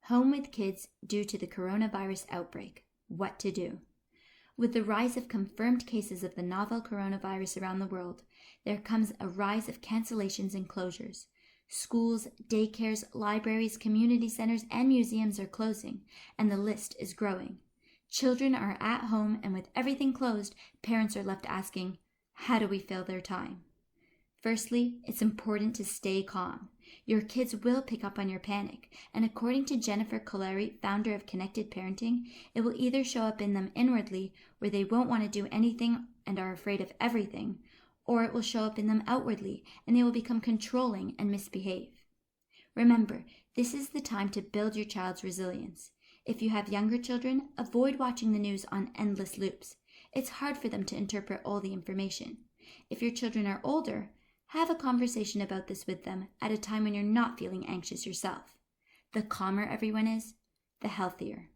Home with kids due to the coronavirus outbreak. What to do? With the rise of confirmed cases of the novel coronavirus around the world, there comes a rise of cancellations and closures. Schools, daycares, libraries, community centers, and museums are closing, and the list is growing. Children are at home, and with everything closed, parents are left asking, how do we fill their time? Firstly, it's important to stay calm. Your kids will pick up on your panic, and according to Jennifer Colleri, founder of Connected Parenting, it will either show up in them inwardly, where they won't want to do anything and are afraid of everything, or it will show up in them outwardly, and they will become controlling and misbehave. Remember, this is the time to build your child's resilience. If you have younger children, avoid watching the news on endless loops. It's hard for them to interpret all the information. If your children are older, have a conversation about this with them at a time when you're not feeling anxious yourself. The calmer everyone is, the healthier.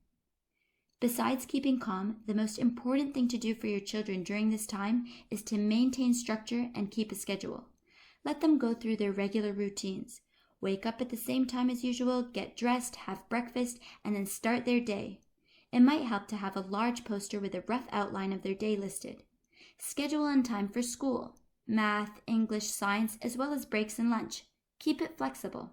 Besides keeping calm, the most important thing to do for your children during this time is to maintain structure and keep a schedule. Let them go through their regular routines. Wake up at the same time as usual, get dressed, have breakfast, and then start their day. It might help to have a large poster with a rough outline of their day listed. Schedule in time for school, math, English, science, as well as breaks and lunch. Keep it flexible.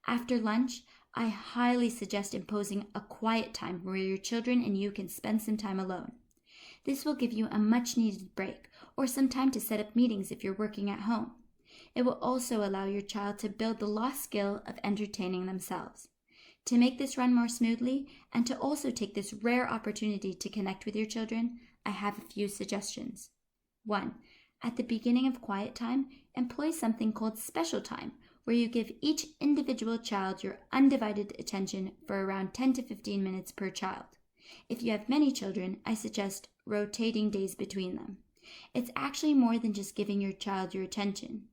After lunch, I highly suggest imposing a quiet time where your children and you can spend some time alone. This will give you a much-needed break or some time to set up meetings if you're working at home. It will also allow your child to build the lost skill of entertaining themselves. To make this run more smoothly and to also take this rare opportunity to connect with your children, I have a few suggestions. 1. At the beginning of quiet time, employ something called special time, where you give each individual child your undivided attention for around 10 to 15 minutes per child. If you have many children, I suggest rotating days between them. It's actually more than just giving your child your attention,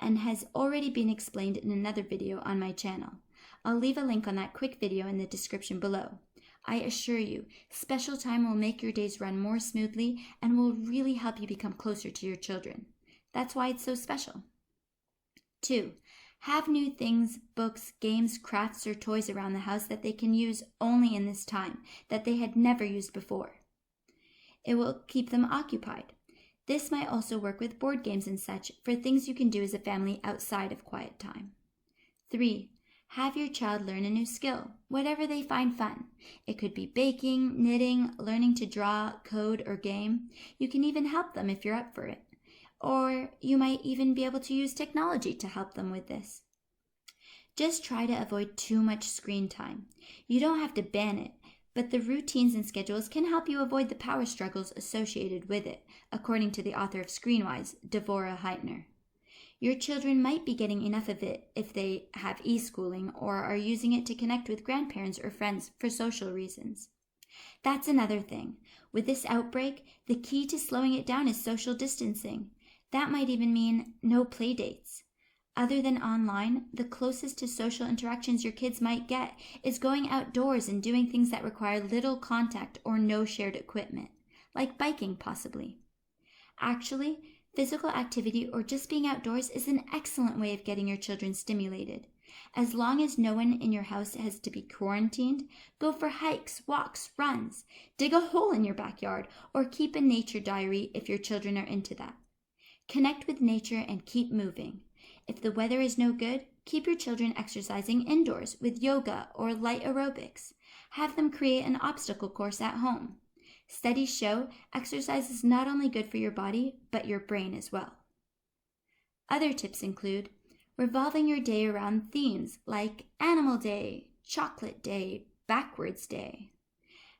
and has already been explained in another video on my channel. I'll leave a link on that quick video in the description below. I assure you, special time will make your days run more smoothly and will really help you become closer to your children. That's why it's so special. 2. Have new things, books, games, crafts, or toys around the house that they can use only in this time, that they had never used before. It will keep them occupied. This might also work with board games and such for things you can do as a family outside of quiet time. 3. Have your child learn a new skill, whatever they find fun. It could be baking, knitting, learning to draw, code, or game. You can even help them if you're up for it. Or you might even be able to use technology to help them with this. Just try to avoid too much screen time. You don't have to ban it, but the routines and schedules can help you avoid the power struggles associated with it, according to the author of Screenwise, Devorah Heitner. Your children might be getting enough of it if they have e-schooling or are using it to connect with grandparents or friends for social reasons. That's another thing. With this outbreak, the key to slowing it down is social distancing. That might even mean no play dates. Other than online, the closest to social interactions your kids might get is going outdoors and doing things that require little contact or no shared equipment, like biking possibly. Actually, physical activity or just being outdoors is an excellent way of getting your children stimulated. As long as no one in your house has to be quarantined, go for hikes, walks, runs, dig a hole in your backyard, or keep a nature diary if your children are into that. Connect with nature and keep moving. If the weather is no good, keep your children exercising indoors with yoga or light aerobics. Have them create an obstacle course at home. Studies show exercise is not only good for your body, but your brain as well. Other tips include revolving your day around themes like Animal Day, Chocolate Day, Backwards Day.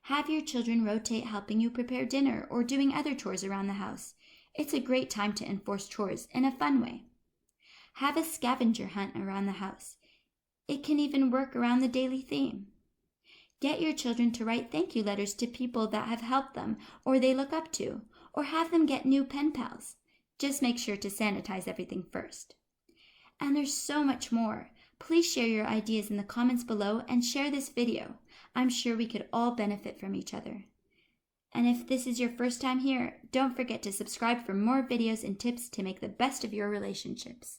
Have your children rotate helping you prepare dinner or doing other chores around the house. It's a great time to enforce chores in a fun way. Have a scavenger hunt around the house. It can even work around the daily theme. Get your children to write thank you letters to people that have helped them or they look up to, or have them get new pen pals. Just make sure to sanitize everything first. And there's so much more. Please share your ideas in the comments below and share this video. I'm sure we could all benefit from each other. And if this is your first time here, don't forget to subscribe for more videos and tips to make the best of your relationships.